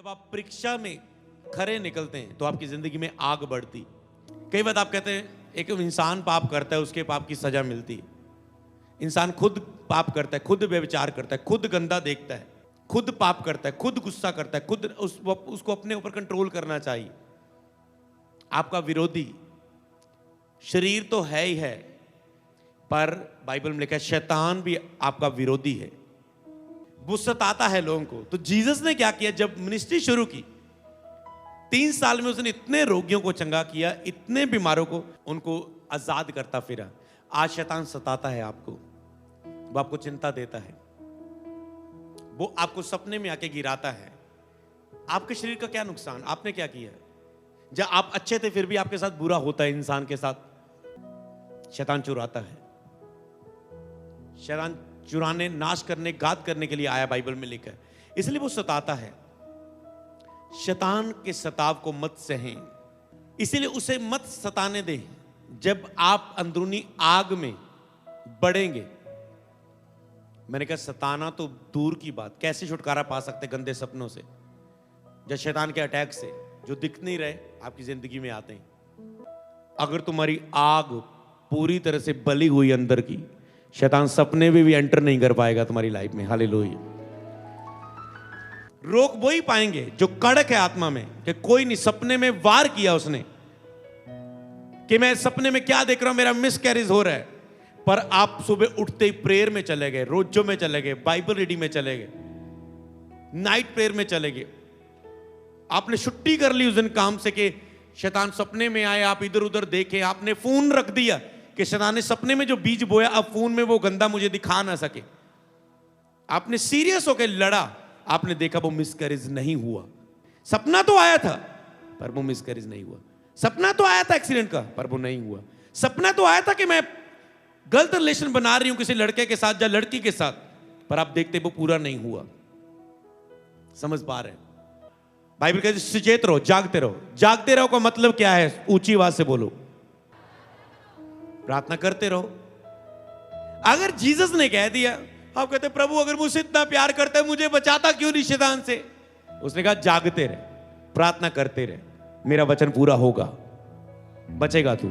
जब आप परीक्षा में खरे निकलते हैं तो आपकी जिंदगी में आग बढ़ती। कई बार आप कहते हैं एक इंसान पाप करता है, उसके पाप की सजा मिलती है। इंसान खुद पाप करता है, खुद व्यभिचार करता है, खुद गंदा देखता है, खुद पाप करता है, खुद गुस्सा करता है, खुद उसको अपने ऊपर कंट्रोल करना चाहिए। आपका विरोधी शरीर तो है ही है, पर बाइबल में लिखा है शैतान भी आपका विरोधी है। वो सताता है लोगों को। तो जीसस ने क्या किया, जब मिनिस्ट्री शुरू की 3 साल में उसने इतने रोगियों को चंगा किया, इतने बीमारों को उनको आजाद करता फिरा। आज शैतान सताता है आपको, वो आपको चिंता देता है, वो आपको सपने में आके गिराता है। आपके शरीर का क्या नुकसान, आपने क्या किया? जब आप अच्छे थे फिर भी आपके साथ बुरा होता है। इंसान के साथ शैतान चुराता है। शैतान चुराने, नाश करने, घात करने के लिए आया, बाइबल में लिखा है। इसलिए वो सताता है। शैतान के सताव को मत सहें, इसीलिए उसे मत सताने दें। जब आप अंदरूनी आग में बढ़ेंगे, मैंने कहा सताना तो दूर की बात, कैसे छुटकारा पा सकते गंदे सपनों से, जब शैतान के अटैक से जो दिख नहीं रहे आपकी जिंदगी में आते हैं। अगर तुम्हारी आग पूरी तरह से बली हुई अंदर की, शैतान सपने में भी एंटर नहीं कर पाएगा तुम्हारी लाइफ में। हालेलुया। रोक वही पाएंगे जो कड़क है आत्मा में, कि कोई नहीं, सपने में वार किया उसने कि मैं सपने में क्या देख रहा हूं, मेरा मिसकैरेज हो रहा है, पर आप सुबह उठते ही प्रेयर में चले गए, रोजों में चले गए, बाइबल रीडिंग में चले गए, नाइट प्रेयर में चले गए। आपने छुट्टी कर ली उस दिन काम से कि शैतान सपने में आए, आप इधर उधर देखे। आपने फोन रख दिया कि शैतान ने सपने में जो बीज बोया, अब फोन में वो गंदा मुझे दिखा ना सके। आपने सीरियस होकर लड़ा, आपने देखा वो मिसकैरेज नहीं हुआ। सपना तो आया था पर वो मिसकैरेज नहीं हुआ। सपना तो आया था एक्सीडेंट का, पर वो नहीं हुआ। सपना तो आया था कि मैं गलत रिलेशन बना रही हूं किसी लड़के के साथ या लड़की के साथ, पर आप देखते वो पूरा नहीं हुआ। समझ पा रहे हैं? बाइबल कहती है सचेत रहो, जागते रहो। जागते रहो का मतलब क्या है? ऊंची आवाज से बोलो, प्रार्थना करते रहो। अगर जीसस ने कह दिया, आप कहते प्रभु अगर मुझसे इतना प्यार करता है, मुझे बचाता क्यों नहीं शैतान से? उसने कहा जागते रहे, प्रार्थना करते रहे, मेरा वचन पूरा होगा, बचेगा तू।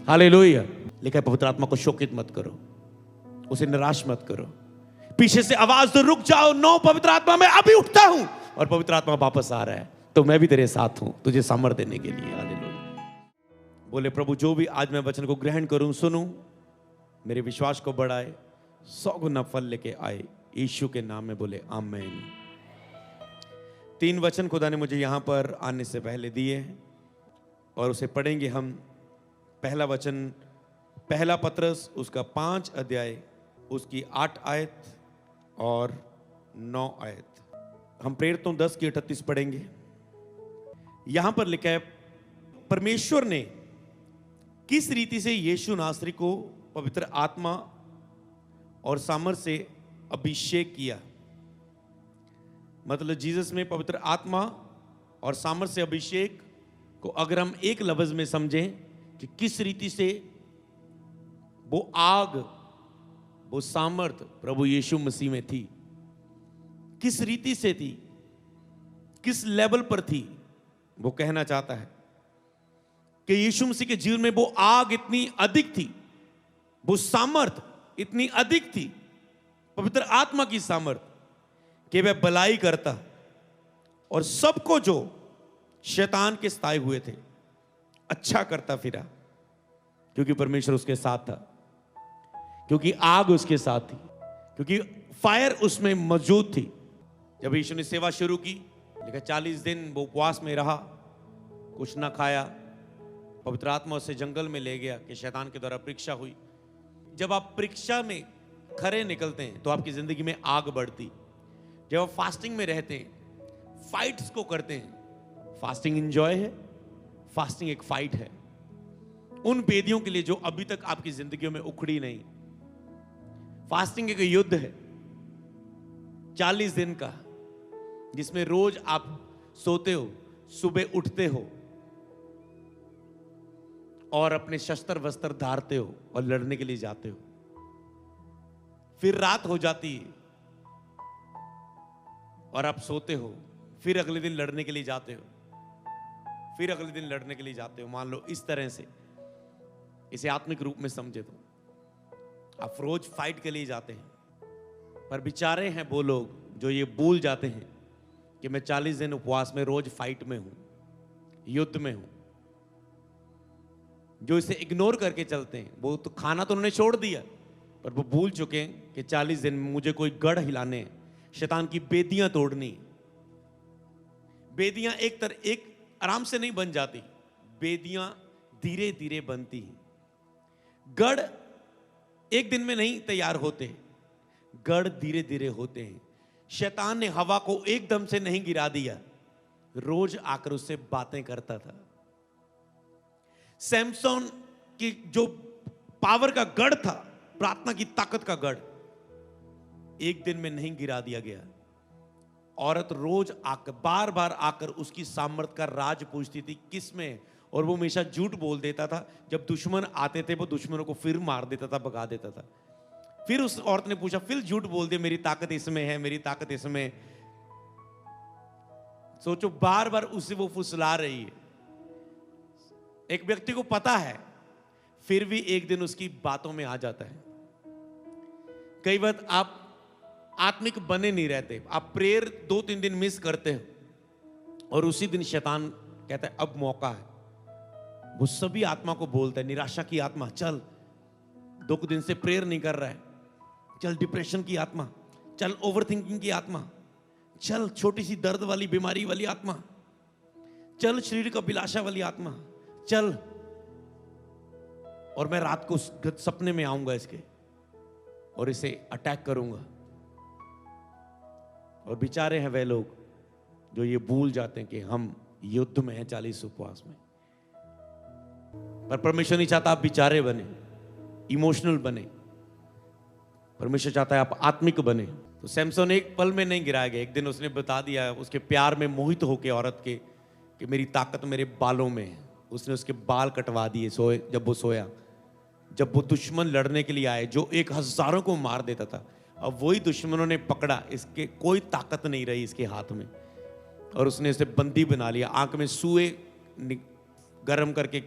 हालेलुया। लिखा है पवित्र आत्मा को शोकित मत करो, उसे निराश मत करो। पीछे से आवाज तो रुक जाओ, नो पवित्र आत्मा मैं अभी उठता हूं, और पवित्र आत्मा वापस आ रहा है, तो मैं भी तेरे साथ हूं तुझे सामर्थ्य देने के लिए। हालेलुया। बोले प्रभु जो भी आज मैं वचन को ग्रहण करूं, सुनूं, मेरे विश्वास को बढ़ाए, 100 गुना फल लेके आए, यीशु के नाम में बोले आमीन। 3 वचन खुदा ने मुझे यहां पर आने से पहले दिए और उसे पढ़ेंगे हम। पहला वचन पहला पत्रस उसका 5 अध्याय उसकी 8 आयत और 9 आयत। हम प्रेरितों 10 की 38 पढ़ेंगे। यहां पर लिखा है परमेश्वर ने किस रीति से यीशु नासरी को पवित्र आत्मा और सामर्थ से अभिषेक किया। मतलब जीसस में पवित्र आत्मा और सामर्थ से अभिषेक को अगर हम एक लफ्ज में समझें कि किस रीति से वो आग, वो सामर्थ प्रभु यीशु मसीह में थी, किस रीति से थी, किस लेवल पर थी, वो कहना चाहता है कि यीशु मसीह के जीवन में वो आग इतनी अधिक थी, वो सामर्थ इतनी अधिक थी, पवित्र आत्मा की सामर्थ, कि वह भलाई करता और सबको जो शैतान के सताए हुए थे अच्छा करता फिरा, क्योंकि परमेश्वर उसके साथ था, क्योंकि आग उसके साथ थी, क्योंकि फायर उसमें मौजूद थी। जब यीशु ने सेवा शुरू की, लेकिन 40 दिन वो उपवास में रहा, कुछ ना खाया। पवित्र आत्मा उसे जंगल में ले गया कि शैतान के द्वारा परीक्षा हुई। जब आप परीक्षा में खरे निकलते हैं तो आपकी जिंदगी में आग बढ़ती। जब आप फास्टिंग में रहते हैं, फाइट्स को करते हैं, फास्टिंग एंजॉय है, फास्टिंग एक फाइट है उन बेदियों के लिए जो अभी तक आपकी जिंदगियों में उखड़ी नहीं। फास्टिंग एक युद्ध है 40 दिन का, जिसमें रोज आप सोते हो, सुबह उठते हो और अपने शस्त्र वस्त्र धारते हो और लड़ने के लिए जाते हो। फिर रात हो जाती है और आप सोते हो, फिर अगले दिन लड़ने के लिए जाते हो, फिर अगले दिन लड़ने के लिए जाते हो। मान लो इस तरह से, इसे आत्मिक रूप में समझे तो आप रोज फाइट के लिए जाते हैं, पर बेचारे हैं वो लोग जो ये भूल जाते हैं कि मैं 40 दिन उपवास में रोज फाइट में हूं, युद्ध में हूं। जो इसे इग्नोर करके चलते हैं, वो तो खाना तो उन्होंने छोड़ दिया, पर वो भूल चुके हैं कि 40 दिन में मुझे कोई गढ़ हिलाने हैं, शैतान की बेदियां तोड़नी। बेदियां एक आराम से नहीं बन जाती, बेदियां धीरे धीरे बनती हैं। गढ़ एक दिन में नहीं तैयार होते, गढ़ धीरे धीरे होते हैं। शैतान ने हवा को एकदम से नहीं गिरा दिया, रोज आकर उससे बातें करता था। सैमसन की जो पावर का गढ़ था, प्रार्थना की ताकत का गढ़, एक दिन में नहीं गिरा दिया गया। औरत रोज आकर, बार बार आकर उसकी सामर्थ का राज पूछती थी किस में है, और वो हमेशा झूठ बोल देता था। जब दुश्मन आते थे वो दुश्मनों को फिर मार देता था, भगा देता था। फिर उस औरत ने पूछा, फिर झूठ बोल दे, मेरी ताकत इसमें है, मेरी ताकत इसमें है। सोचो, बार बार उसे वो फुसला रही है। एक व्यक्ति को पता है, फिर भी एक दिन उसकी बातों में आ जाता है। कई बार आप आत्मिक बने नहीं रहते, आप प्रेयर 2-3 दिन मिस करते हो और उसी दिन शैतान कहता है अब मौका है। वो सभी आत्मा को बोलता है, निराशा की आत्मा चल, 2 दिन से प्रेयर नहीं कर रहा है, चल डिप्रेशन की आत्मा, चल ओवरथिंकिंग की आत्मा, चल छोटी सी दर्द वाली बीमारी वाली आत्मा, चल शरीर का अभिलाषा वाली आत्मा, चल, और मैं रात को सपने में आऊंगा इसके और इसे अटैक करूंगा। और बेचारे हैं वे लोग जो ये भूल जाते हैं कि हम युद्ध में हैं 40 उपवास में। पर परमेश्वर नहीं चाहता आप बेचारे बने, इमोशनल बने। परमेश्वर चाहता है आप आत्मिक बने। तो सैमसन एक पल में नहीं गिराया गया। एक दिन उसने बता दिया, उसके प्यार में मोहित होकर औरत के, कि मेरी ताकत मेरे बालों में है। उसने उसके बाल कटवा दिए सोए, जब वो सोया। जब वो दुश्मन लड़ने के लिए आए जो 1000 को मार देता था, अब वही दुश्मनों ने पकड़ा, इसके कोई ताकत नहीं रही इसके हाथ में, और उसने इसे बंदी बना लिया। आंख में सुए गर्म करके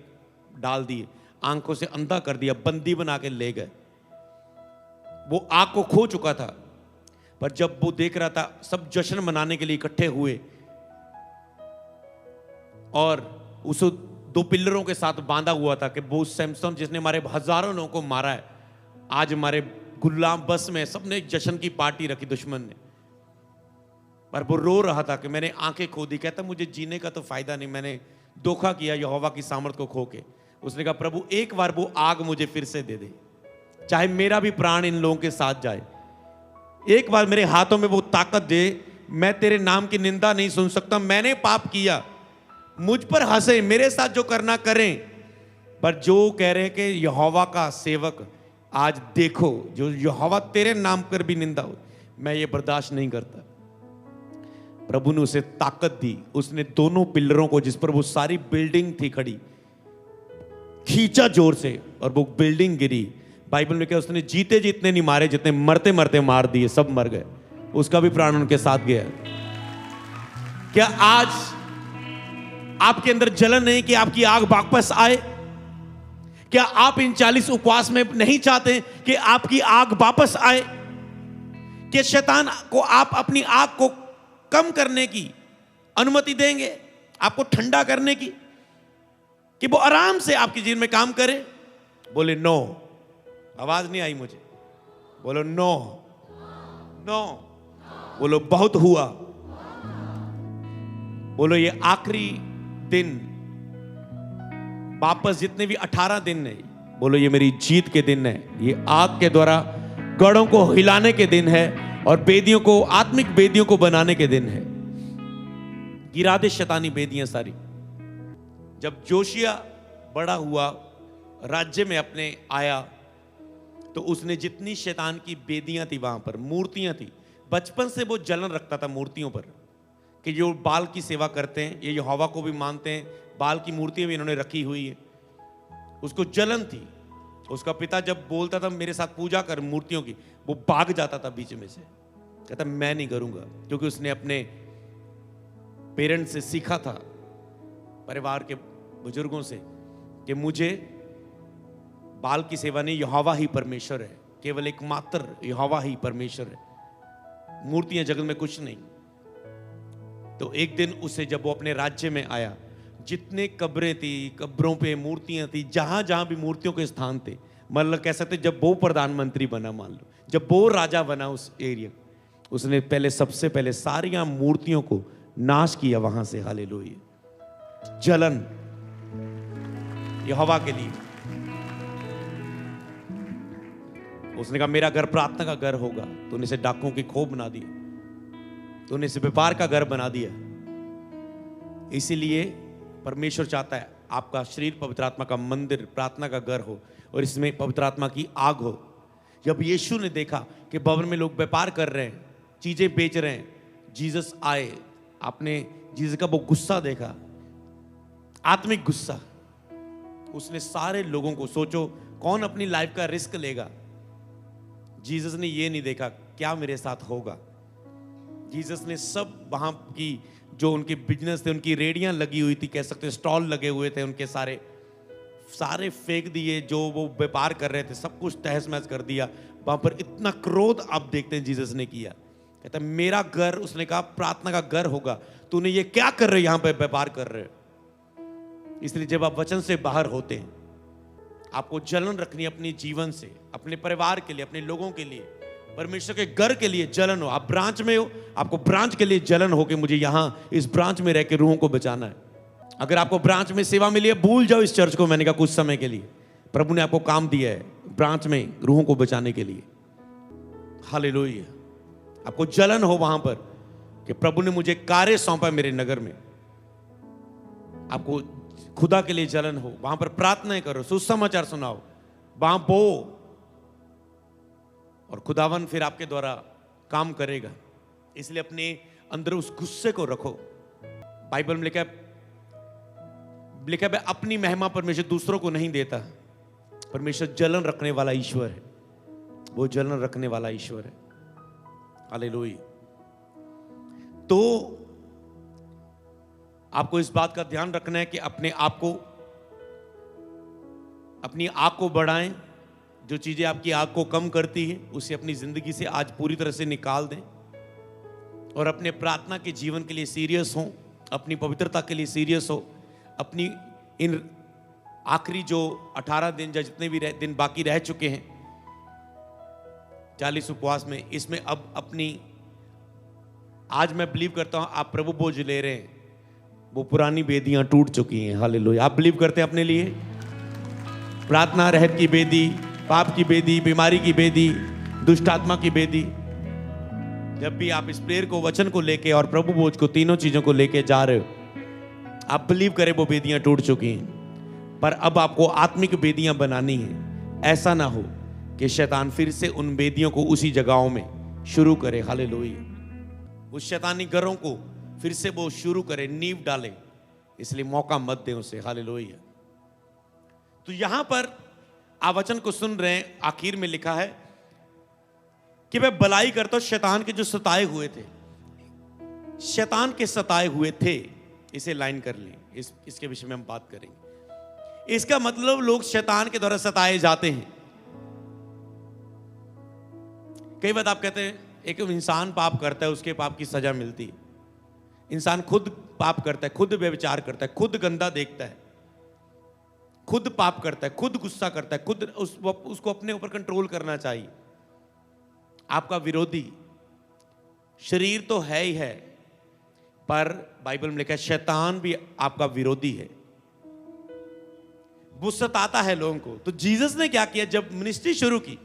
डाल दिए, आंखों से अंधा कर दिया, बंदी बना के ले गए। वो आंख को खो चुका था, पर जब वो देख रहा था सब जश्न मनाने के लिए इकट्ठे हुए, और उस 2 पिल्लरों के साथ बांधा हुआ था कि वो सैमसन जिसने हमारे हजारों लोगों को मारा है, आज हमारे गुलाम बस में, सबने जश्न की पार्टी रखी दुश्मन ने। पर वो रो रहा था कि मैंने आंखें खो दी। कहता मुझे जीने का तो फायदा नहीं, मैंने धोखा किया यहोवा की सामर्थ को खो के। उसने कहा प्रभु एक बार वो आग मुझे फिर से दे दे, चाहे मेरा भी प्राण इन लोगों के साथ जाए, एक बार मेरे हाथों में वो ताकत दे। मैं तेरे नाम की निंदा नहीं सुन सकता, मैंने पाप किया, मुझ पर हंसे, मेरे साथ जो करना करें, पर जो कह रहे हैं कि यहोवा का सेवक आज देखो, जो यहोवा तेरे नाम पर भी निंदा हो, मैं ये बर्दाश्त नहीं करता। प्रभु ने उसे ताकत दी। उसने दोनों पिलरों को, जिस पर वो सारी बिल्डिंग थी खड़ी, खींचा जोर से और वो बिल्डिंग गिरी। बाइबल में क्या, उसने जीते जितने नहीं मारे, जितने मरते मरते मार दिए, सब मर गए, उसका भी प्राण उनके साथ गया। क्या आज आपके अंदर जलन नहीं कि आपकी आग वापस आए? क्या आप इन 40 उपवास में नहीं चाहते कि आपकी आग वापस आए? कि शैतान को आप अपनी आग को कम करने की अनुमति देंगे, आपको ठंडा करने की, कि वो आराम से आपके जीवन में काम करे? बोले नो। आवाज नहीं आई मुझे, बोलो नो, नो, बोलो बहुत हुआ, बोलो ये आखिरी दिन, वापस जितने भी 18 दिन है, बोलो ये मेरी जीत के दिन है, ये आग के द्वारा गढ़ों को हिलाने के दिन है और बेदियों को, आत्मिक बेदियों को बनाने के दिन है। गिरा दे शैतानी बेदियां सारी। जब जोशिया बड़ा हुआ, राज्य में अपने आया, तो उसने जितनी शैतान की बेदियां थी, वहां पर मूर्तियां थी, बचपन से वो जलन रखता था मूर्तियों पर, कि जो बाल की सेवा करते हैं, ये यहोवा को भी मानते हैं, बाल की मूर्तियां भी इन्होंने रखी हुई है, उसको जलन थी। उसका पिता जब बोलता था मेरे साथ पूजा कर मूर्तियों की, वो भाग जाता था बीच में से, कहता मैं नहीं करूंगा, क्योंकि उसने अपने पेरेंट्स से सीखा था, परिवार के बुजुर्गों से, कि मुझे बाल की सेवा नहीं, यहोवा ही परमेश्वर है, केवल एकमात्र यहोवा ही परमेश्वर है, मूर्तियां जगत में कुछ नहीं। तो एक दिन उसे जब वो अपने राज्य में आया, जितने कब्रें थी, कब्रों पे मूर्तियां थी, जहां जहां भी मूर्तियों के स्थान थे, मतलब कह सकते जब वो प्रधानमंत्री बना, मान लो जब वो राजा बना उस एरिया, उसने पहले सबसे पहले सारी मूर्तियों को नाश किया वहां से। हालेलुया। जलन यहोवा के लिए। उसने कहा मेरा घर प्रार्थना का घर होगा, तूने इसे डाकुओं की खोह बना दिया, तूने इसे व्यापार का घर बना दिया। इसीलिए परमेश्वर चाहता है आपका शरीर पवित्र आत्मा का मंदिर, प्रार्थना का घर हो, और इसमें पवित्र आत्मा की आग हो। जब यीशु ने देखा कि भवन में लोग व्यापार कर रहे हैं, चीजें बेच रहे हैं, जीसस आए, आपने जीसस का वो गुस्सा देखा, आत्मिक गुस्सा। उसने सारे लोगों को, सोचो कौन अपनी लाइफ का रिस्क लेगा। जीसस ने ये नहीं देखा क्या मेरे साथ होगा। जीसस ने सब वहां की जो उनके बिजनेस थे, उनकी रेडियां लगी हुई थी, कह सकते स्टॉल लगे हुए थे, उनके सारे फेंक दिए, जो वो व्यापार कर रहे थे सब कुछ तहस महस कर दिया। वहां पर इतना क्रोध आप देखते हैं जीसस ने किया। कहता मेरा घर, उसने कहा प्रार्थना का घर होगा, तूने ये क्या कर रहे हो, यहां पे व्यापार कर रहे हो। इसलिए जब आप वचन से बाहर होते हैं, आपको जलन रखनी है अपने जीवन से, अपने परिवार के लिए, अपने लोगों के लिए, परमेश्वर के घर के लिए जलन हो। आप ब्रांच में हो, आपको ब्रांच के लिए जलन हो कि मुझे यहां इस ब्रांच में रह के रूहों को बचाना है। अगर आपको ब्रांच में सेवा मिली है, भूल जाओ इस चर्च को। मैंने कहा कुछ समय के लिए प्रभु ने आपको काम दिया है ब्रांच में रूहों को बचाने के लिए। हालेलुया। आपको जलन हो वहां पर कि प्रभु ने मुझे कार्य सौंपा है मेरे नगर में, आपको खुदा के लिए जलन हो, वहां पर प्रार्थनाएं करो, सुसमाचार सुनाओ, वहां बो, और खुदावन फिर आपके द्वारा काम करेगा। इसलिए अपने अंदर उस गुस्से को रखो। बाइबल में लिखा है अपनी महिमा परमेश्वर दूसरों को नहीं देता। परमेश्वर जलन रखने वाला ईश्वर है, वो जलन रखने वाला ईश्वर है। हालेलुया। तो आपको इस बात का ध्यान रखना है कि अपने आप को, अपनी आग को बढ़ाएं। जो चीजें आपकी आग को कम करती है उसे अपनी जिंदगी से आज पूरी तरह से निकाल दें, और अपने प्रार्थना के जीवन के लिए सीरियस हो, अपनी पवित्रता के लिए सीरियस हो। अपनी इन आखिरी जो 18 दिन या जितने भी दिन बाकी रह चुके हैं 40 उपवास में, इसमें अब अपनी, आज मैं बिलीव करता हूं आप प्रभु बोझ ले रहे हैं, वो पुरानी बेदियां टूट चुकी हैं। हालेलुया। आप बिलीव करते हैं अपने लिए? प्रार्थना रहत की बेदी, पाप की बेदी, बीमारी की बेदी, दुष्ट आत्मा की बेदी, जब भी आप इस प्रेयर को, वचन को लेके और प्रभु बोझ को, तीनों चीजों को लेके जा रहे हो, आप बिलीव करें वो बेदियां टूट चुकी हैं। पर अब आपको आत्मिक बेदियां बनानी है। ऐसा ना हो कि शैतान फिर से उन बेदियों को उसी जगहों में शुरू करे। हालेलुया। उस शैतानी घरों को फिर से वो शुरू करे, नींव डाले, इसलिए मौका मत दें उसे। हालेलुया। तो यहां पर आप वचन को सुन रहे हैं, आखिर में लिखा है कि मैं भलाई करता हूं शैतान के जो सताए हुए थे। शैतान के सताए हुए थे, इसे लाइन कर लें, इसके विषय में हम बात करेंगे। इसका मतलब लोग शैतान के द्वारा सताए जाते हैं। कई बार आप कहते हैं एक इंसान पाप करता है, उसके पाप की सजा मिलती है। इंसान खुद पाप करता है, खुद व्यभिचार करता है, खुद गंदा देखता है, खुद पाप करता है, खुद गुस्सा करता है, खुद उसको अपने ऊपर कंट्रोल करना चाहिए। आपका विरोधी शरीर तो है ही है, पर बाइबल में लिखा है शैतान भी आपका विरोधी है, वो सताता है लोगों को। तो जीसस ने क्या किया, जब मिनिस्ट्री शुरू की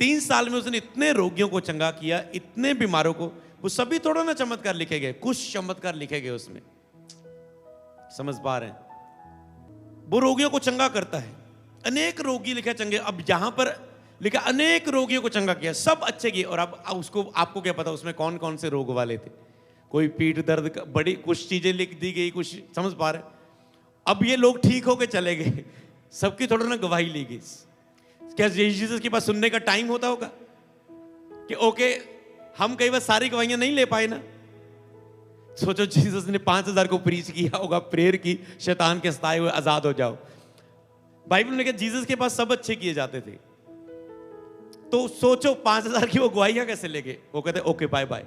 3 साल में उसने इतने रोगियों को चंगा किया, इतने बीमारों को। वो सभी थोड़ा ना चमत्कार लिखे गए, कुछ चमत्कार लिखे गए उसमें, समझ पा रहे हैं? वो रोगियों को चंगा करता है, अनेक रोगी लिखे चंगे। अब यहां पर लिखा अनेक रोगियों को चंगा किया, सब अच्छे किए। और अब उसको, आपको क्या पता उसमें कौन कौन से रोग वाले थे? कोई पीठ दर्द का, बड़ी कुछ चीजें लिख दी गई, कुछ, समझ पा रहे? अब ये लोग ठीक होके चले गए, सबकी थोड़ा ना गवाही ली गई। क्या जीसस के पास सुनने का टाइम होता होगा कि ओके, हम कई बार सारी गवाहियां नहीं ले पाए ना। सोचो जीसस ने 5,000 को प्रीच किया होगा, प्रेयर की, शैतान के सताए हुए आजाद हो जाओ। बाइबल में कहा जीसस के पास सब अच्छे किए जाते थे। तो सोचो 5,000 की वो गवाहियां कैसे लेके, वो कहते ओके बाय बाय,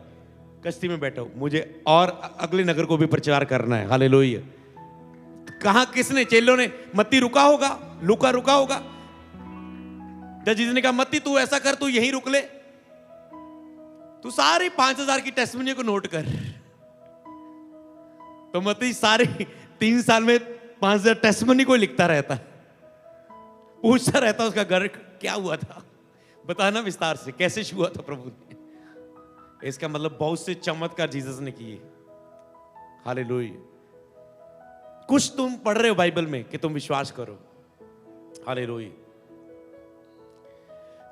कश्ती में बैठो, मुझे और अगले नगर को भी प्रचार करना है। हालेलुया। कहां किसने, चेलों ने, मत्ती रुका होगा, लूका रुका होगा। जब जीसस ने कहा मत्ती तू ऐसा कर, तू यहीं रुक ले, तू सारी 5,000 की टेस्टिमनी को नोट कर। तो मत्ती सारे 3 साल में 5,000 टेस्टिमनी को लिखता रहता, पूछता रहता उसका घर क्या हुआ था, बताना विस्तार से कैसे हुआ था प्रभु ने। इसका मतलब बहुत से चमत्कार जीसस ने किए। हालेलुया। कुछ तुम पढ़ रहे हो बाइबल में कि तुम विश्वास करो। हालेलुया।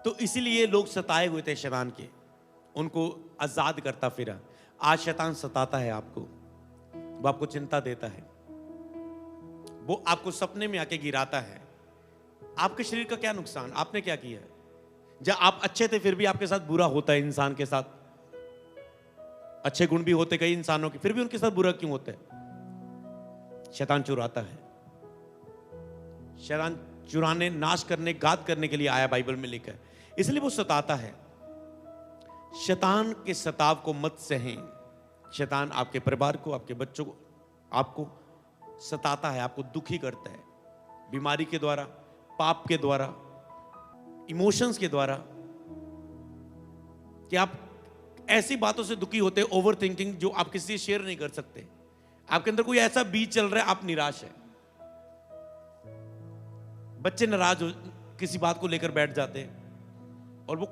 तो इसीलिए लोग सताए हुए थे शैतान के, उनको आजाद करता फिरा। आज शैतान सताता है आपको, वो आपको चिंता देता है, वो आपको सपने में आके गिराता है। आपके शरीर का क्या नुकसान, आपने क्या किया है? जब आप अच्छे थे फिर भी आपके साथ बुरा होता है। इंसान के साथ अच्छे गुण भी होते कई इंसानों के, फिर भी उनके साथ बुरा क्यों होता है? शैतान चुराता है। शैतान चुराने, नाश करने, घात करने के लिए आया, बाइबल में लिखा है। इसलिए वो सताता है। शैतान के सताव को मत सहें। शैतान आपके परिवार को, आपके बच्चों को, आपको सताता है, आपको दुखी करता है, बीमारी के द्वारा, पाप के द्वारा, इमोशंस के द्वारा, कि आप ऐसी बातों से दुखी होते, ओवर थिंकिंग, जो आप किसी से शेयर नहीं कर सकते। आपके अंदर कोई ऐसा बीज चल रहा है, आप निराश है। बच्चे नाराज हो, किसी बात को लेकर बैठ जाते हैं और वो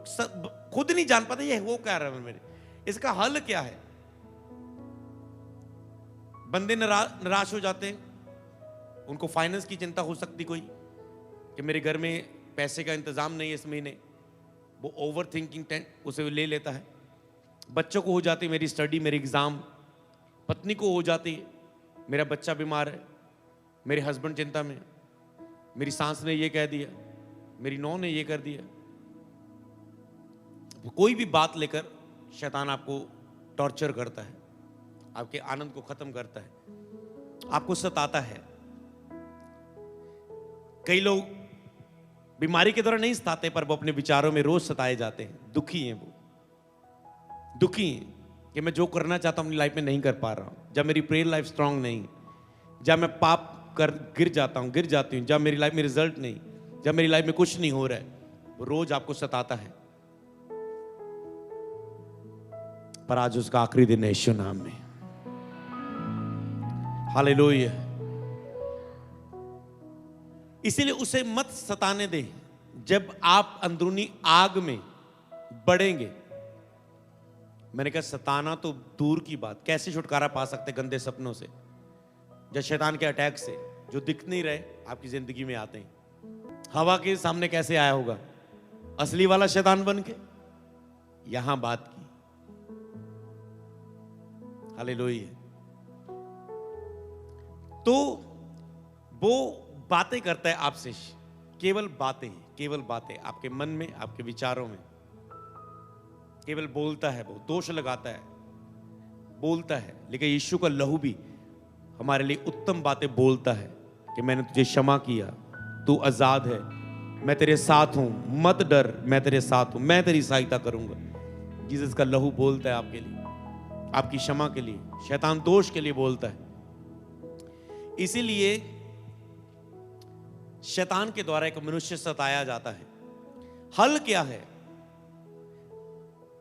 खुद नहीं जान पाते ये हो क्या रहा है मेरे। इसका हल क्या है? बंदे निराश हो जाते हैं, उनको फाइनेंस की चिंता हो सकती कोई, कि मेरे घर में पैसे का इंतजाम नहीं है इस महीने, वो ओवर थिंकिंग उसे ले लेता है। बच्चों को हो जाती मेरी स्टडी, मेरी एग्जाम। पत्नी को हो जाती मेरा बच्चा बीमार है, मेरे हस्बैंड चिंता में, मेरी सास ने ये कह दिया, मेरी नौ ने ये कर दिया। कोई भी बात लेकर शैतान आपको टॉर्चर करता है, आपके आनंद को खत्म करता है, आपको सताता है। कई लोग बीमारी के द्वारा नहीं सताते, पर वो अपने विचारों में रोज सताए जाते हैं। दुखी हैं, वो दुखी हैं कि मैं जो करना चाहता हूं अपनी लाइफ में नहीं कर पा रहा हूं। जब मेरी प्रेयर लाइफ स्ट्रांग नहीं, जब मैं पाप कर गिर जाती हूं, जब मेरी लाइफ में रिजल्ट नहीं, जब मेरी लाइफ में कुछ नहीं हो रहा है, वो रोज आपको सताता है। पर आज उसका आखिरी दिन है यीशु नाम में। हालेलुया। इसीलिए उसे मत सताने दे। जब आप अंदरूनी आग में बढ़ेंगे, मैंने कहा सताना तो दूर की बात, कैसे छुटकारा पा सकते गंदे सपनों से, जब शैतान के अटैक से, जो दिख नहीं रहे आपकी जिंदगी में आते हैं। हवा के सामने कैसे आया होगा असली वाला शैतान बन के, यहां बात की। हालेलुया। तो वो बातें करता है आपसे, केवल बातें आपके मन में, आपके विचारों में, केवल बोलता है, वो दोष लगाता है, बोलता है। लेकिन यीशु का लहू भी हमारे लिए उत्तम बातें बोलता है कि मैंने तुझे क्षमा किया, तू आजाद है, मैं तेरे साथ हूं, मत डर, मैं तेरे साथ हूं, मैं तेरी सहायता करूंगा। जीसस का लहू बोलता है आपके लिए, आपकी क्षमा के लिए, शैतान दोष के लिए बोलता है। इसीलिए शैतान के द्वारा एक मनुष्य सताया जाता है। हल क्या है?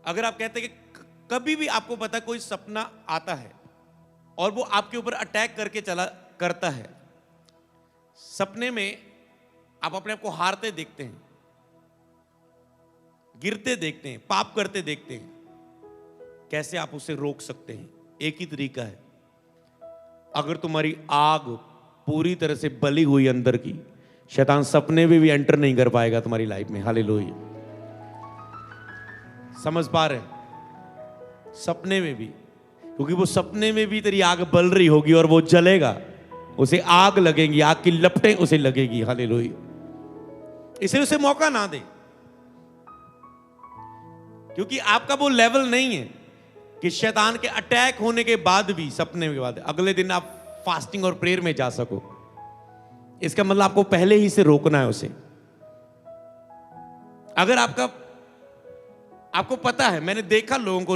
अगर आप कहते हैं कि कभी भी आपको पता कोई सपना आता है और वो आपके ऊपर अटैक करके करता है, सपने में आप अपने आप को हारते देखते हैं, गिरते देखते हैं, पाप करते देखते हैं, कैसे आप उसे रोक सकते हैं? एक ही तरीका है, अगर तुम्हारी आग पूरी तरह से बली हुई अंदर की, शैतान सपने में भी एंटर नहीं कर पाएगा तुम्हारी लाइफ में। हालेलुया। समझ पा रहे? सपने में भी, क्योंकि वो सपने में भी तेरी आग बल रही होगी और वो जलेगा, उसे आग लगेगी, आग की लपटें उसे लगेगी। हालेलुया। इसलिए उसे मौका ना दे, क्योंकि आपका वो लेवल नहीं है कि शैतान के अटैक होने के बाद भी, सपने के बाद अगले दिन आप फास्टिंग और प्रेयर में जा सको। इसका मतलब आपको पहले ही से रोकना है उसे। अगर आपको पता है, मैंने देखा लोगों को,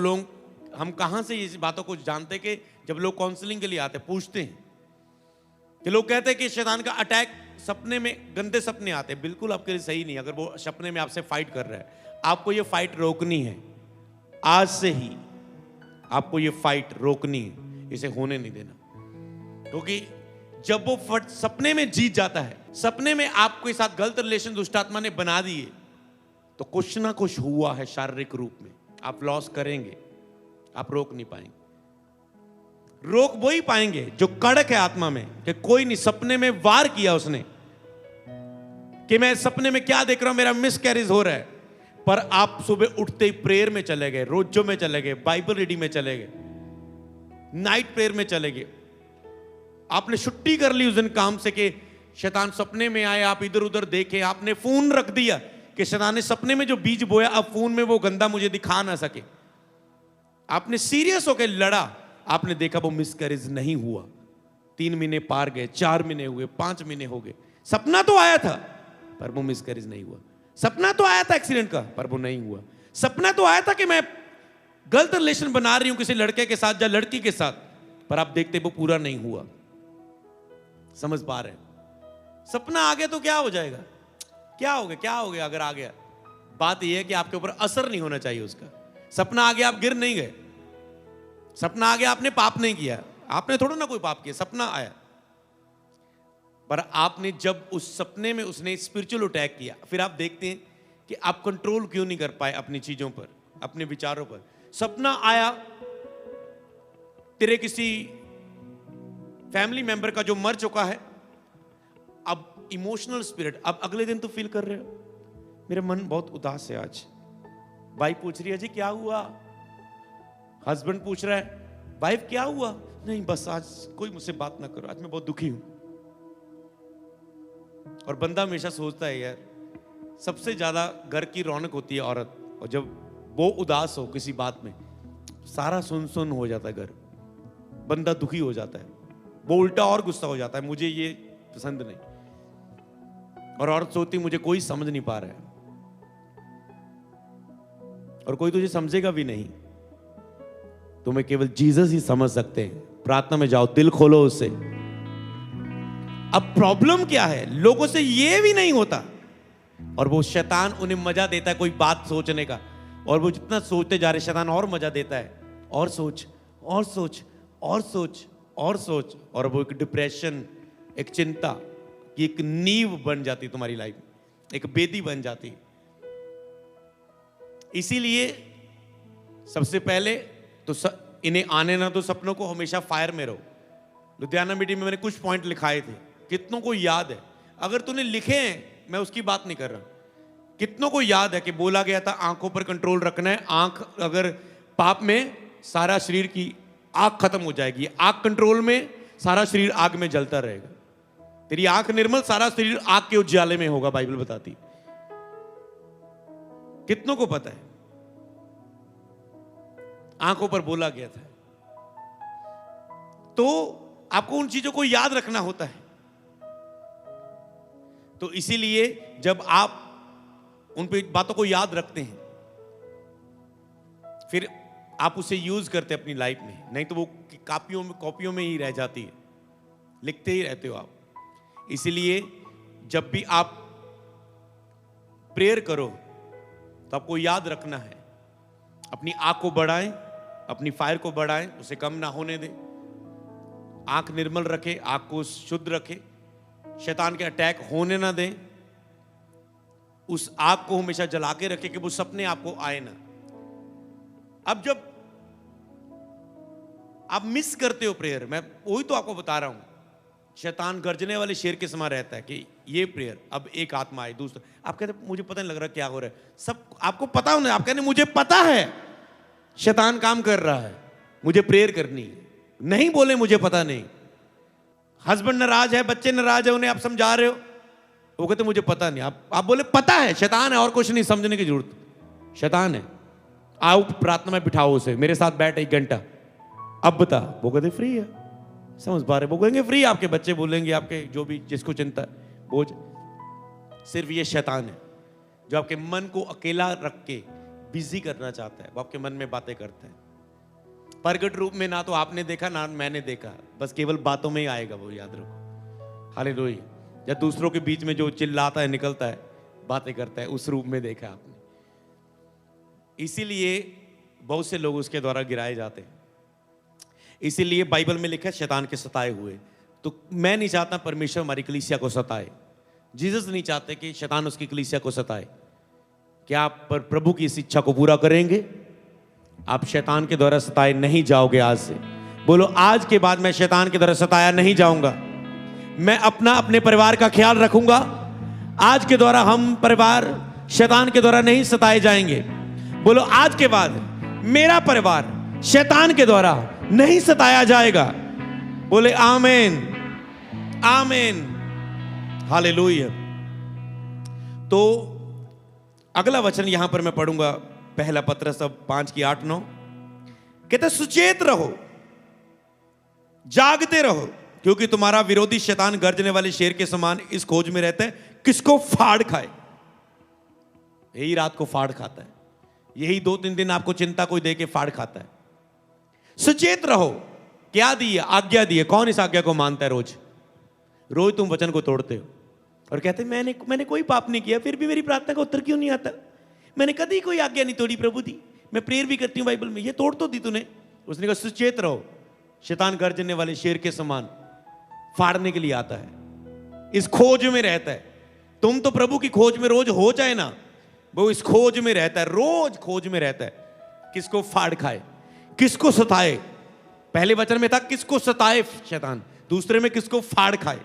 हम कहां से इस बातों को जानते कि जब लोग काउंसलिंग के लिए आते पूछते हैं कि लोग कहते हैं कि शैतान का अटैक सपने में, गंदे सपने आते हैं। बिल्कुल आपके लिए सही नहीं। अगर वो सपने में आपसे फाइट कर रहा है, आपको ये फाइट रोकनी है। आज से ही आपको ये फाइट रोकनी है, इसे होने नहीं देना। क्योंकि जब वो सपने में जीत जाता है, सपने में आपके साथ गलत रिलेशन दुष्ट आत्मा ने बना दिए, तो कुछ ना कुछ हुआ है शारीरिक रूप में, आप लॉस करेंगे, आप रोक नहीं पाएंगे। रोक वही पाएंगे जो कड़क है आत्मा में, कि कोई नहीं, सपने में वार किया उसने कि मैं सपने में क्या देख रहा हूं, मेरा मिसकैरेज हो रहा है, पर आप सुबह उठते ही प्रेयर में चले गए, रोजों में चले गए, बाइबल रीडिंग में चले गए, नाइट प्रेयर में चले गए, आपने छुट्टी कर ली उस दिन काम से कि शैतान सपने में आए, आप इधर उधर देखे, आपने फोन रख दिया कि शैतान ने सपने में जो बीज बोया अब फोन में वो गंदा मुझे दिखा ना सके। आपने सीरियस होकर लड़ा, आपने देखा वो मिसकैरेज नहीं हुआ। 3 महीने पार गए, 4 महीने हुए, 5 महीने हो गए, सपना तो आया था पर वो मिसकैरेज नहीं हुआ। सपना तो आया था एक्सीडेंट का, पर वो नहीं हुआ। सपना तो आया था कि मैं गलत रिलेशन बना रही हूं किसी लड़के के साथ या लड़की के साथ, पर आप देखते वो पूरा नहीं हुआ। समझ पा रहे हैं? सपना आ गया तो क्या हो जाएगा, क्या हो गया अगर आ गया। बात यह है कि आपके ऊपर असर नहीं होना चाहिए उसका। सपना आ गया, आप गिर नहीं गए। सपना आ गया, आपने पाप नहीं किया, आपने थोड़ा ना कोई पाप किया, सपना आया। पर आपने जब उस सपने में उसने स्पिरिचुअल अटैक किया, फिर आप देखते हैं कि आप कंट्रोल क्यों नहीं कर पाए अपनी चीजों पर, अपने विचारों पर। सपना आया तेरे किसी फैमिली मेंबर का जो मर चुका है, अब इमोशनल स्पिरिट, अब अगले दिन तो फील कर रहे हो मेरा मन बहुत उदास है आज। वाइफ पूछ रही है जी क्या हुआ, हस्बैंड पूछ रहा है वाइफ क्या हुआ, नहीं बस आज कोई मुझसे बात ना करो, आज मैं बहुत दुखी हूं। और बंदा हमेशा सोचता है यार सबसे ज्यादा घर की रौनक होती है औरत, और जब वो उदास हो किसी बात में सारा सुन सुन हो जाता है घर, बंदा दुखी हो जाता है, वो उल्टा और गुस्सा हो जाता है, मुझे ये पसंद नहीं। और औरत सोचती मुझे कोई समझ नहीं पा रहा है, और कोई तुझे समझेगा भी नहीं, तुम्हें केवल जीसस ही समझ सकते हैं। प्रार्थना में जाओ, दिल खोलो उससे। अब प्रॉब्लम क्या है, लोगों से ये भी नहीं होता, और वो शैतान उन्हें मजा देता है कोई बात सोचने का, और वो जितना सोचते जा रहे शैतान और मजा देता है, और सोच और सोच और सोच और सोच, और वो एक डिप्रेशन, एक चिंता की एक नींव बन जाती तुम्हारी लाइफ, एक बेदी बन जाती। इसीलिए सबसे पहले तो इन्हें आने ना तो सपनों को हमेशा फायर में रहो। लुधियाना मीटिंग में मैंने कुछ पॉइंट लिखाए थे, कितनों को याद है? अगर तूने लिखे हैं, मैं उसकी बात नहीं कर रहा, कितनों को याद है कि बोला गया था आंखों पर कंट्रोल रखना है, आंख अगर पाप में सारा शरीर की आग खत्म हो जाएगी, आग कंट्रोल में सारा शरीर आग में जलता रहेगा। तेरी आंख निर्मल, सारा शरीर आग के उज्याले में होगा, बाइबल बताती। कितनों को पता है? आंखों पर बोला गया था। तो आपको उन चीजों को याद रखना होता है। तो इसीलिए जब आप उन पे बातों को याद रखते हैं, फिर आप उसे यूज करते हैं अपनी लाइफ में, नहीं तो वो कॉपियों में ही रह जाती है, लिखते ही रहते हो आप। इसीलिए जब भी आप प्रेयर करो तो आपको याद रखना है, अपनी आंख को बढ़ाएं, अपनी फायर को बढ़ाएं, उसे कम ना होने दें। आंख निर्मल रखें, आंख को शुद्ध रखें, शैतान के अटैक होने ना दें। उस आग को हमेशा जला के रखें कि वो सपने आपको आए ना। अब जब आप मिस करते हो प्रेयर, मैं वही तो आपको बता रहा हूं, शैतान गर्जने वाले शेर के समान रहता है कि ये प्रेयर, अब एक आत्मा आई, दूसरा, आप कहते मुझे पता नहीं लग रहा क्या हो रहा है, सब आपको पता होना, आप कहते मुझे पता है शैतान काम कर रहा है, मुझे प्रेयर करनी है। नहीं बोले मुझे पता नहीं। हस्बैंड नाराज है, बच्चे नाराज है, उन्हें आप समझा रहे हो, वो कहते मुझे पता नहीं। आप बोले पता है, शैतान है और कुछ नहीं, समझने की जरूरत, शैतान है। आओ प्रार्थना में बिठाओ उसे, मेरे साथ बैठ 1 घंटा, अब बता, वो कहते फ्री है। समझ पा रहे? वो कहेंगे फ्री, आपके बच्चे बोलेंगे, आपके जो भी जिसको चिंता है बोझ। सिर्फ ये शैतान है जो आपके मन को अकेला रख के बिजी करना चाहता है। वो आपके मन में बातें करता है, प्रगट रूप में ना तो आपने देखा ना मैंने देखा, बस केवल बातों में ही आएगा वो, याद रखो। हालेलुया। या दूसरों के बीच में जो चिल्लाता है, निकलता है, बातें करता है, उस रूप में देखा आपने। इसीलिए बहुत से लोग उसके द्वारा गिराए जाते हैं। इसीलिए बाइबल में लिखा है शैतान के सताए हुए। तो मैं नहीं चाहता परमेश्वर हमारी कलीसिया को सताए। जीसस नहीं चाहते कि शैतान उसकी कलीसिया को सताए। क्या आप पर प्रभु की इस इच्छा को पूरा करेंगे? आप शैतान के द्वारा सताए नहीं जाओगे। आज से बोलो, आज के बाद मैं शैतान के द्वारा सताया नहीं जाऊंगा। मैं अपने परिवार का ख्याल रखूंगा। आज के द्वारा हम परिवार शैतान के द्वारा नहीं सताए जाएंगे। बोलो, आज के बाद मेरा परिवार शैतान के द्वारा नहीं सताया जाएगा। बोले आमीन, आमीन, हालेलुया। तो अगला वचन यहां पर मैं पढ़ूंगा, पहला पत्रस 5:8-9 कहते, सुचेत रहो, जागते रहो, क्योंकि तुम्हारा विरोधी शैतान गर्जने वाले शेर के समान इस खोज में रहता है किसको फाड़ खाए। यही रात को फाड़ खाता है, यही 2-3 दिन आपको चिंता कोई दे के फाड़ खाता है। सचेत रहो, क्या दी है? आज्ञा दी है। कौन इस आज्ञा को मानता है? रोज रोज तुम वचन को तोड़ते हो और कहते मैंने कोई पाप नहीं किया, फिर भी मेरी प्रार्थना का उत्तर क्यों नहीं आता? मैंने कभी कोई आज्ञा नहीं तोड़ी प्रभु दी, मैं प्रेयर भी करती हूं बाइबल में, ये तोड़ तो दी तूने। उसने कहा सुचेत रहो, शैतान गर्जने वाले शेर के समान फाड़ने के लिए आता है, इस खोज में रहता है। तुम तो प्रभु की खोज में रोज हो जाए ना, वो इस खोज में रहता है, रोज खोज में रहता है किसको फाड़ खाए, किसको सताए। पहले वचन में था किसको सताए शैतान, दूसरे में किसको फाड़ खाए।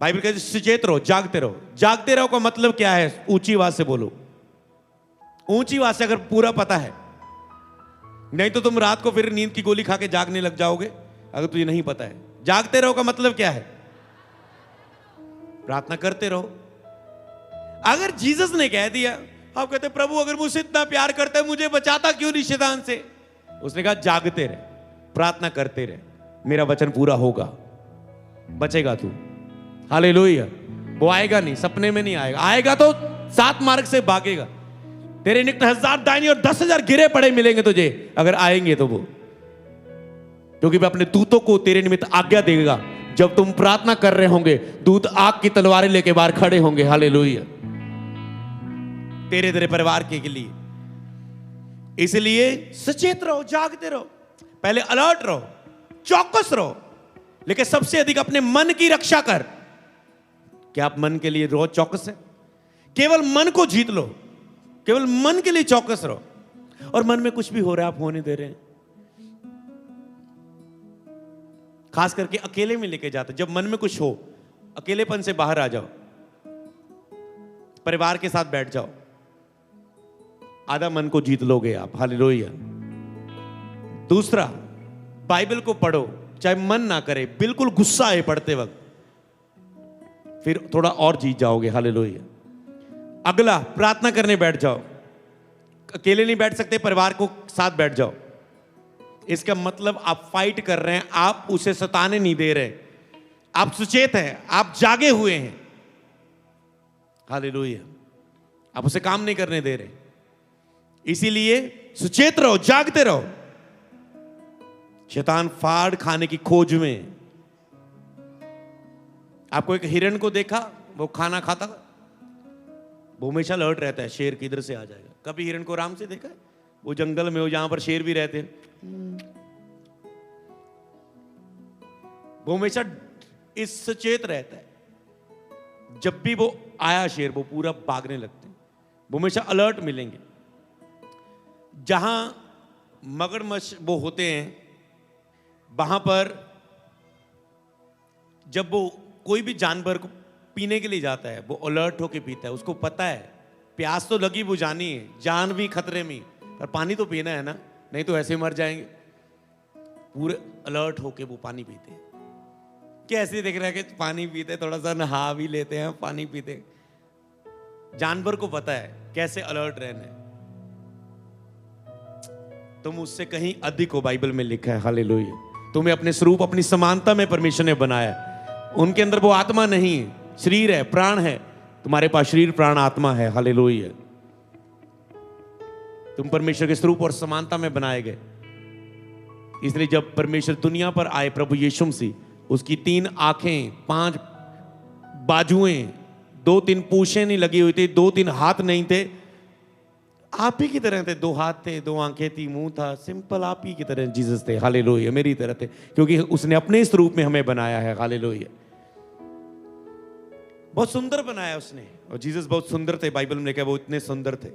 बाइबल कहती है सचेत रहो, जागते रहो। जागते रहो का मतलब क्या है? ऊंची आवाज से बोलो। ऊंची आवाज से अगर पूरा पता है, नहीं तो तुम रात को फिर नींद की गोली खा के जागने लग जाओगे अगर तुझे नहीं पता है। जागते रहो का मतलब क्या है? प्रार्थना करते रहो। अगर जीसस ने कह दिया, आप कहते प्रभु अगर मुझसे इतना प्यार करता है मुझे बचाता क्यों नहीं शैतान से? उसने कहा जागते रहे, प्रार्थना करते रहे, मेरा वचन पूरा होगा, बचेगा तू। हालेलुया। वो आएगा नहीं, सपने में नहीं आएगा, आएगा तो 7 मार्ग से भागेगा। तेरे निकट 1000 दाहिनी और 10,000 गिरे पड़े मिलेंगे तुझे अगर आएंगे तो वो, क्योंकि वह अपने दूतों को तेरे निमित्त आज्ञा देगा। जब तुम प्रार्थना कर रहे होंगे, दूत आग की तलवारें लेके बाहर खड़े होंगे। हालेलुया। तेरे परिवार के लिए। इसलिए सचेत रहो, जागते रहो, पहले अलर्ट रहो, चौकस रहो, लेकिन सबसे अधिक अपने मन की रक्षा कर। क्या आप मन के लिए रोज चौकस है? केवल मन को जीत लो, केवल मन के लिए चौकस रहो। और मन में कुछ भी हो रहा है आप होने दे रहे हैं। खास करके अकेले में लेके जाते, जब मन में कुछ हो, अकेलेपन से बाहर आ जाओ, परिवार के साथ बैठ जाओ, आधा मन को जीत लोगे आप। हालेलुया। दूसरा, बाइबल को पढ़ो, चाहे मन ना करे, बिल्कुल गुस्सा आए पढ़ते वक्त, फिर थोड़ा और जीत जाओगे। हालेलुया। अगला, प्रार्थना करने बैठ जाओ। अकेले नहीं बैठ सकते, परिवार को साथ बैठ जाओ। इसका मतलब आप फाइट कर रहे हैं, आप उसे सताने नहीं दे रहे, आप सुचेत हैं, आप जागे हुए हैं। हालेलुया। आप उसे काम नहीं करने दे रहे, इसीलिए सुचेत रहो, जागते रहो। शैतान फाड़ खाने की खोज में। आपको एक हिरण को देखा, वो खाना खाता, वो हमेशा अलर्ट रहता है, शेर किधर से आ जाएगा। कभी हिरण को आराम से देखा है? वो जंगल में हो जहां पर शेर भी रहते हैं, वो हमेशा इस सचेत रहता है। जब भी वो आया शेर, वो पूरा भागने लगते हैं, वो हमेशा अलर्ट मिलेंगे। जहां मगरमच्छ वो होते हैं, वहां पर जब वो कोई भी जानवर को पीने के लिए जाता है, वो अलर्ट होके पीता है। उसको पता है प्यास तो लगी बुझानी है, जान भी खतरे में, पर पानी तो पीना है ना, नहीं तो ऐसे मर जाएंगे। पूरे अलर्ट होके वो पानी पीते हैं। कैसे देख रहे हैं कि पानी पीते, थोड़ा सा नहा भी लेते हैं, पानी पीते हैं। जानवर को पता है कैसे अलर्ट रहना है। तुम उससे कहीं अधिक हो, बाइबल में लिखा है। हालेलुया। तुम्हें अपने स्वरूप, अपनी समानता में परमेश्वर ने बनाया। उनके अंदर वो आत्मा नहीं है, शरीर है, प्राण है। तुम्हारे पास शरीर, प्राण, आत्मा है। हालेलुया। तुम परमेश्वर के स्वरूप और समानता में बनाए गए। इसलिए जब परमेश्वर दुनिया पर आए, प्रभु यीशु मसीह, उसकी 3 आंखें, 5 बाजुएं, 2-3 पूंछें नहीं लगी हुई थी, 2-3 हाथ नहीं थे, आप ही की तरह थे। 2 हाथ थे, 2 आंखें थी, मुंह था, सिंपल आप ही की तरह जीसस थे। हालेलुया। मेरी तरह थे, क्योंकि उसने अपने इस रूप में हमें बनाया है। हालेलुया। बहुत सुंदर बनाया उसने, और जीसस बहुत सुंदर थे। बाइबल में लिखा है वो इतने सुंदर थे,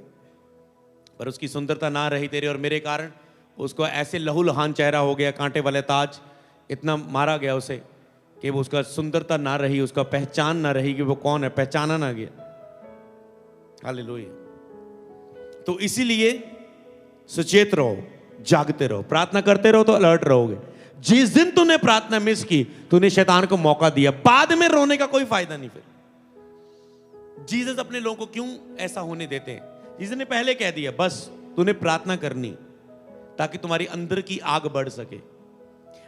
पर उसकी सुंदरता ना रही तेरे और मेरे कारण। उसको ऐसे लहूलुहान चेहरा हो गया, कांटे वाले ताज, इतना मारा गया उसे कि वो उसका सुंदरता ना रही, उसका पहचान ना रही कि वो कौन है, पहचाना ना गया। हालेलुया। तो इसीलिए सचेत रहो, जागते रहो, प्रार्थना करते रहो तो अलर्ट रहोगे। जिस दिन तूने प्रार्थना मिस की, तूने शैतान को मौका दिया। बाद में रोने का कोई फायदा नहीं। फिर जीसस अपने लोगों को क्यों ऐसा होने देते हैं? जीसस ने पहले कह दिया, बस तूने प्रार्थना करनी ताकि तुम्हारी अंदर की आग बढ़ सके।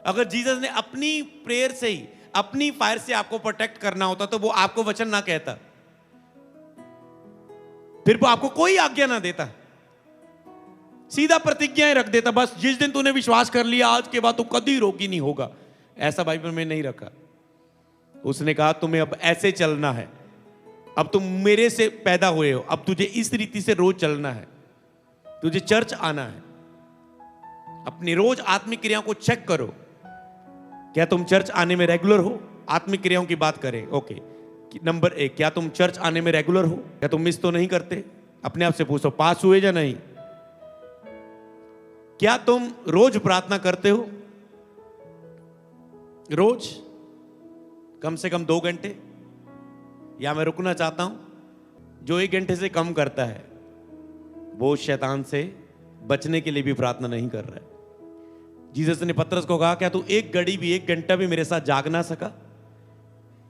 अगर जीसस ने अपनी प्रेयर से ही, अपनी फायर से आपको प्रोटेक्ट करना होता तो वो आपको वचन ना कहता, फिर वो आपको कोई आज्ञा ना देता, सीधा प्रतिज्ञाएं रख देता। बस जिस दिन तूने विश्वास कर लिया, आज के बाद तो कभी रोगी नहीं होगा। ऐसा बाइबल में नहीं रखा। उसने कहा तुम्हें अब ऐसे चलना है, अब तुम मेरे से पैदा हुए हो, अब तुझे इस रीति से रोज चलना है, तुझे चर्च आना है। अपनी रोज आत्मिक क्रियाओं को चेक करो, क्या तुम चर्च आने में रेगुलर हो? आत्मिक क्रियाओं की बात करें, ओके। नंबर 1, क्या तुम चर्च आने में रेगुलर हो? क्या तुम मिस तो नहीं करते? अपने आप से पूछो, पास हुए या नहीं? क्या तुम रोज प्रार्थना करते हो? रोज कम से कम 2 घंटे? या मैं रुकना चाहता हूं, जो 1 घंटे से कम करता है वो शैतान से बचने के लिए भी प्रार्थना नहीं कर रहा है। जीसस ने पतरस को कहा, क्या तू 1 घड़ी भी, 1 घंटा भी मेरे साथ जाग ना सका?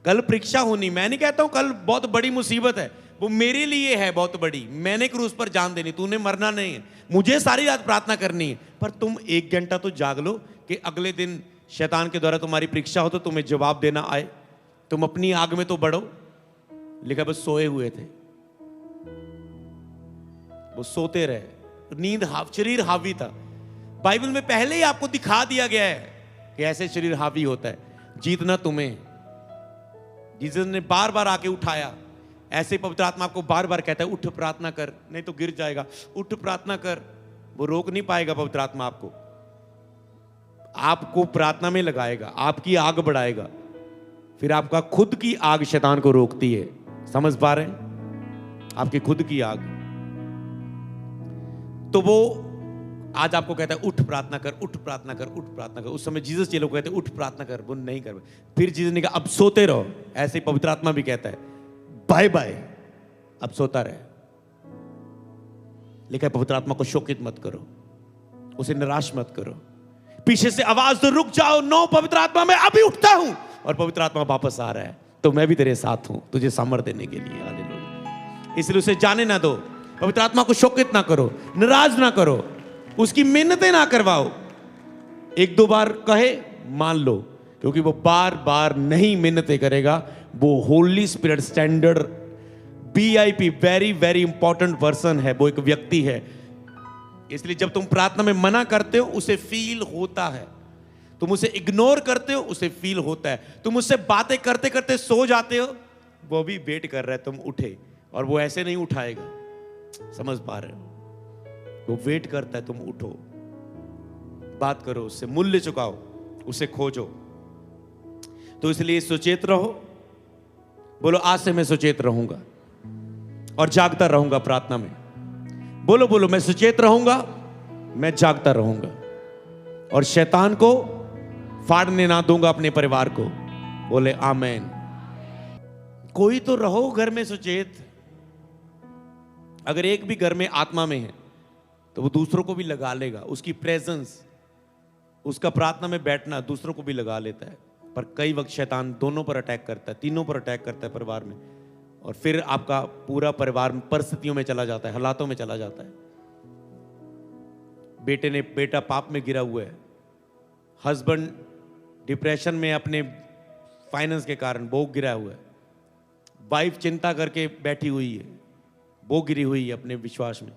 कल परीक्षा होनी। मैं नहीं कहता हूं कल बहुत बड़ी मुसीबत है, वो मेरे लिए है बहुत बड़ी। मैंने क्रूस पर जान देनी, तूने मरना नहीं है। मुझे सारी रात प्रार्थना करनी है, पर तुम 1 घंटा तो जाग लो कि अगले दिन शैतान के द्वारा तुम्हारी परीक्षा हो तो तुम्हें जवाब देना आए। तुम अपनी आग में तो बढ़ो। लिखा बस सोए हुए थे, वो सोते रहे, नींद शरीर हावी था। बाइबल में पहले ही आपको दिखा दिया गया है कि ऐसे शरीर हावी होता है। जीतना तुम्हें। जीसस ने बार बार आके उठाया। ऐसे पवित्र आत्मा आपको बार बार कहता है, उठ प्रार्थना कर, नहीं तो गिर जाएगा। उठ प्रार्थना कर। वो रोक नहीं पाएगा पवित्र आत्मा आपको। आपको प्रार्थना में लगाएगा, आपकी आग बढ़ाएगा। फिर आपका खुद की आग शैतान को रोकती है। समझ पा रहे हैं? आपकी खुद की आग। तो वो आज आपको कहता है उठ प्रार्थना कर, उठ प्रार्थना कर, उठ प्रार्थना कर। उस समय जीसस ये लोग कहते हैं उठ प्रार्थना कर, वो नहीं कर। फिर जीसस ने कहा अब सोते रहो। ऐसे ही पवित्र आत्मा भी कहता है बाय बाय, अब सोता रहे। लिखा है पवित्र आत्मा को शोकित मत करो, उसे निराश मत करो। पीछे से आवाज तो रुक जाओ, नो पवित्र आत्मा मैं अभी उठता हूं। और पवित्र आत्मा वापस आ रहा है, तो मैं भी तेरे साथ हूं तुझे सामर्थ्य देने के लिए। हालेलुया। इसलिए उसे जाने ना दो। पवित्र आत्मा को शोकित ना करो, नाराज ना करो, उसकी मिन्नतें ना करवाओ। 1-2 बार कहे मान लो, क्योंकि वो बार बार नहीं मिन्नतें करेगा। वो Holi spirit standard VIP, very very important person है, वो एक व्यक्ति है। इसलिए जब तुम प्रार्थना में मना करते हो उसे फील होता है, तुम उसे इग्नोर करते हो उसे फील होता है, तुम उससे बातें करते करते सो जाते हो, वो भी वेट कर रहा है तुम उठे, और वो ऐसे नहीं उठाएगा। समझ पा रहे हो? वो वेट करता है तुम उठो, बात करो उससे, मूल्य चुकाओ, उसे खोजो। तो इसलिए सचेत रहो। बोलो आज से मैं सचेत रहूंगा और जागता रहूंगा प्रार्थना में। बोलो बोलो, मैं सचेत रहूंगा, मैं जागता रहूंगा और शैतान को फाड़ने ना दूंगा अपने परिवार को। बोले आमेन। कोई तो रहो घर में सचेत। अगर एक भी घर में आत्मा में है तो वो दूसरों को भी लगा लेगा। उसकी प्रेजेंस, उसका प्रार्थना में बैठना दूसरों को भी लगा लेता है। पर कई वक्त शैतान दोनों पर अटैक करता है, तीनों पर अटैक करता है परिवार में, और फिर आपका पूरा परिवार परिस्थितियों में चला जाता है, हालातों में चला जाता है। बेटा पाप में गिरा हुआ है, हस्बैंड डिप्रेशन में अपने फाइनेंस के कारण वो गिरा हुआ है, वाइफ चिंता करके बैठी हुई है, वो गिरी हुई है अपने विश्वास में।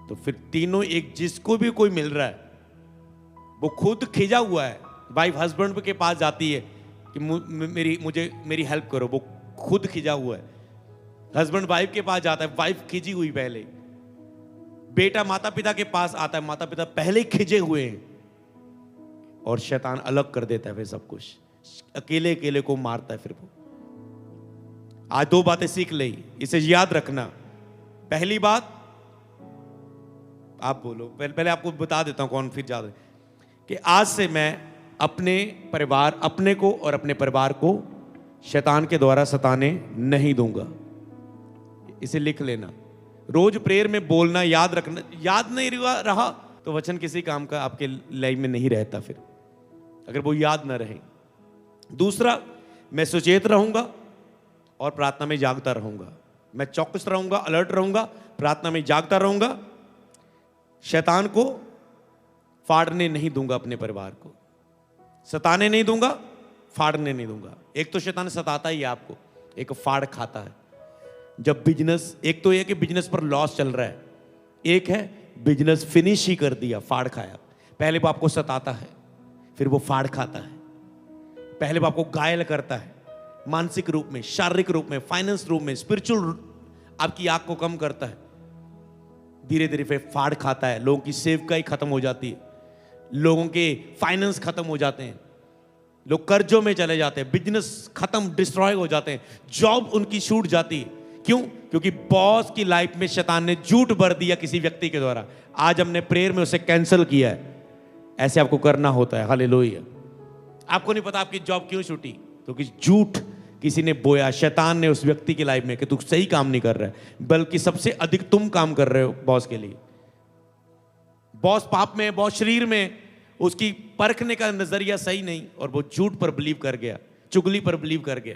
तो फिर तीनों एक, जिसको भी कोई मिल रहा है वो खुद खिंचा हुआ है। वाइफ हस्बैंड के पास जाती है कि मेरी हेल्प करो, वो खुद खिंचा हुआ है। हस्बैंड वाइफ के पास जाता है, वाइफ खिंची हुई पहले। बेटा माता पिता के पास आता है, माता पिता पहले ही खिंचे हुए हैं, और शैतान अलग कर देता है फिर सब कुछ, अकेले अकेले को मारता है फिर वो। आज दो बातें सीख ली, इसे याद रखना। पहली बात, आप बोलो, पहले आपको बता देता हूं कौन फिर ज्यादा, कि आज से मैं अपने को और अपने परिवार को शैतान के द्वारा सताने नहीं दूंगा। इसे लिख लेना, रोज प्रेयर में बोलना, याद रखना। याद नहीं रहा तो वचन किसी काम का आपके लाइफ में नहीं रहता फिर, अगर वो याद ना रहे। दूसरा, मैं सचेत रहूंगा और प्रार्थना में जागता रहूंगा। मैं चौकस रहूंगा, अलर्ट रहूंगा, प्रार्थना में जागता रहूंगा। शैतान को फाड़ने नहीं दूंगा, अपने परिवार को सताने नहीं दूंगा, फाड़ने नहीं दूंगा। एक तो शैतान सताता ही है आपको, एक फाड़ खाता है। जब बिजनेस, एक तो ये कि बिजनेस पर लॉस चल रहा है, एक है बिजनेस फिनिश ही कर दिया, फाड़ खाया। पहले वो आपको सताता है, फिर वो फाड़ खाता है। पहले वो आपको घायल करता है, मानसिक रूप में, शारीरिक रूप में, फाइनेंस रूप में, स्पिरिचुअल आपकी आंख को कम करता है। धीरे धीरे फिर फाड़ खाता है, लोगों की सेवकाई खत्म हो जाती है, लोगों के फाइनेंस खत्म हो जाते हैं, लोग कर्जों में चले जाते हैं, बिजनेस खत्म, डिस्ट्रॉय हो जाते हैं, जॉब उनकी छूट जाती है। क्यों? क्योंकि बॉस की लाइफ में शैतान ने झूठ भर दिया किसी व्यक्ति के द्वारा। आज हमने प्रेयर में उसे कैंसिल किया है। ऐसे आपको करना होता है। हालेलुया। आपको नहीं पता आपकी जॉब क्यों छूटी, क्योंकि झूठ किसी ने बोया, शैतान ने उस व्यक्ति की लाइफ में, कि तू सही काम नहीं कर रहा है, बल्कि सबसे अधिक तुम काम कर रहे हो बॉस के लिए। बॉस पाप में, बॉस शरीर में, उसकी परखने का नजरिया सही नहीं, और वो झूठ पर बिलीव कर गया, चुगली पर बिलीव कर गया।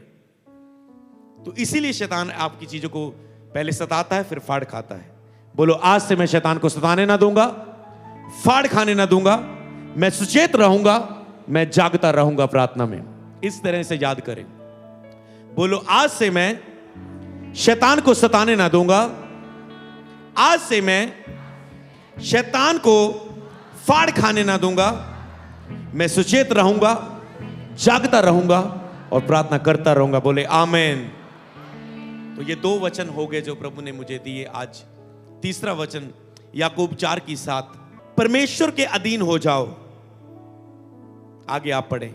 तो इसीलिए शैतान आपकी चीजों को पहले सताता है, फिर फाड़ खाता है। बोलो, आज से मैं शैतान को सताने ना दूंगा, फाड़ खाने ना दूंगा, मैं सुचेत रहूंगा, मैं जागता रहूंगा प्रार्थना में। इस तरह से याद करें। बोलो, आज से मैं शैतान को सताने ना दूंगा, आज से मैं शैतान को फाड़ खाने ना दूंगा, मैं सुचेत रहूंगा, जागता रहूंगा और प्रार्थना करता रहूंगा। बोले आमेन। तो ये दो वचन हो गए जो प्रभु ने मुझे दिए आज। तीसरा वचन याकूब 4:7, परमेश्वर के अधीन हो जाओ। आगे आप पढ़ें।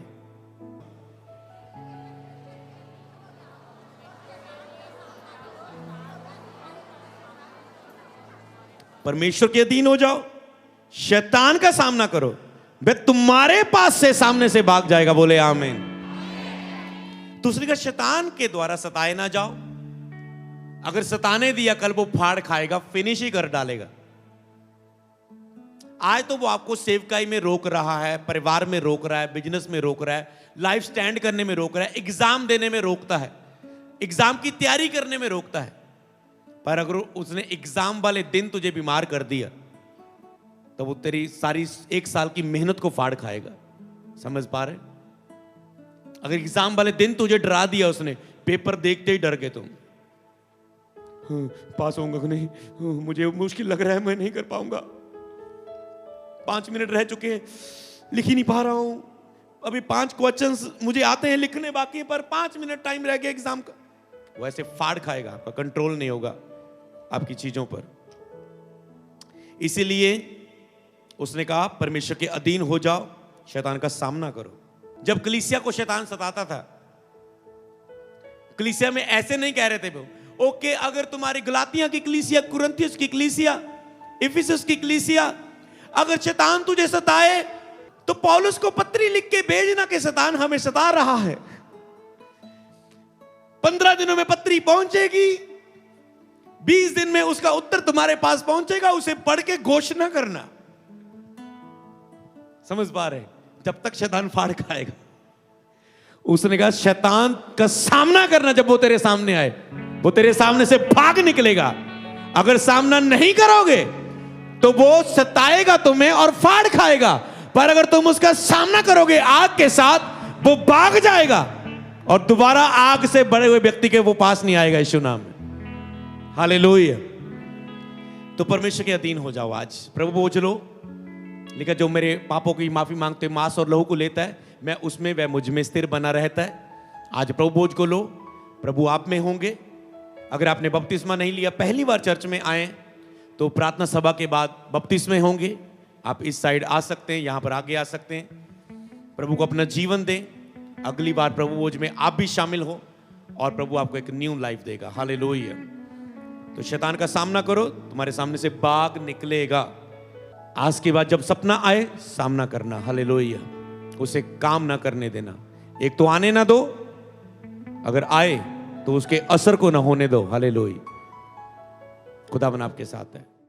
परमेश्वर के अधीन हो जाओ, शैतान का सामना करो, वह तुम्हारे पास से सामने से भाग जाएगा। बोले आमीन। दूसरी का, शैतान के द्वारा सताए ना जाओ। अगर सताने दिया, कल वो फाड़ खाएगा, फिनिश ही कर डालेगा। आज तो वो आपको सेवकाई में रोक रहा है, परिवार में रोक रहा है, बिजनेस में रोक रहा है, लाइफ स्टैंड करने में रोक रहा है, एग्जाम देने में रोकता है, एग्जाम की तैयारी करने में रोकता है। पर अगर उसने एग्जाम वाले दिन तुझे बीमार कर दिया, तो वो तेरी सारी 1 साल की मेहनत को फाड़ खाएगा। समझ पा रहे? अगर एग्जाम वाले दिन तुझे डरा दिया उसने, पेपर देखते ही डर गए तुम, पास होऊंगा कि नहीं, मुझे मुश्किल लग रहा है, मैं नहीं कर पाऊंगा, 5 मिनट रह चुके हैं, लिख ही नहीं पा रहा हूं, अभी 5 क्वेश्चंस मुझे आते हैं, लिखने बाकी है, पर 5 मिनट टाइम रह गया एग्जाम का। वो ऐसे फाड़ खाएगा, आपका कंट्रोल नहीं होगा आपकी चीजों पर। इसीलिए उसने कहा, परमेश्वर के अधीन हो जाओ, शैतान का सामना करो। जब कलीसिया को शैतान सताता था, कलीसिया में ऐसे नहीं कह रहे थे वो, ओके, अगर तुम्हारी गलातिया की कलीसिया, कुरिन्थियस की कलीसिया, इफिसस की कलीसिया, अगर शैतान तुझे सताए तो पौलुस को पत्री लिख के भेजना कि शैतान हमें सता रहा है। 15 दिनों में पत्री पहुंचेगी, 20 दिन में उसका उत्तर तुम्हारे पास पहुंचेगा, उसे पढ़ के घोषणा करना। समझ पा रहे? जब तक शैतान फाड़ खाएगा। उसने कहा शैतान का सामना करना, जब वो तेरे सामने आए, वो तेरे सामने से भाग निकलेगा। अगर सामना नहीं करोगे तो वो सताएगा तुम्हें और फाड़ खाएगा, पर अगर तुम उसका सामना करोगे आग के साथ, वो भाग जाएगा और दोबारा आग से बड़े हुए व्यक्ति के वो पास नहीं आएगा यीशु नाम में। हालेलुया। तो परमेश्वर के अधीन हो जाओ आज। प्रभु बोझ लो, लिखा जो मेरे पापों की माफी मांगते मांस और लहू को लेता है, मैं उसमें वह मुझ में स्थिर बना रहता है। आज प्रभु बोझ को लो, प्रभु आप में होंगे। अगर आपने बपतिस्मा नहीं लिया, पहली बार चर्च में आए, तो प्रार्थना सभा के बाद बपतिस्मे होंगे। आप इस साइड आ सकते हैं, यहां पर आगे आ सकते हैं। प्रभु को अपना जीवन दें। अगली बार प्रभु बोझ में आप भी शामिल हो और प्रभु आपको एक न्यू लाइफ देगा। हालेलुया। तो शैतान का सामना करो, तुम्हारे सामने से बाग निकलेगा। आज के बाद जब सपना आए, सामना करना। हालेलुया। उसे काम ना करने देना। एक तो आने ना दो, अगर आए तो उसके असर को ना होने दो। हालेलुया। खुदावन आपके साथ है।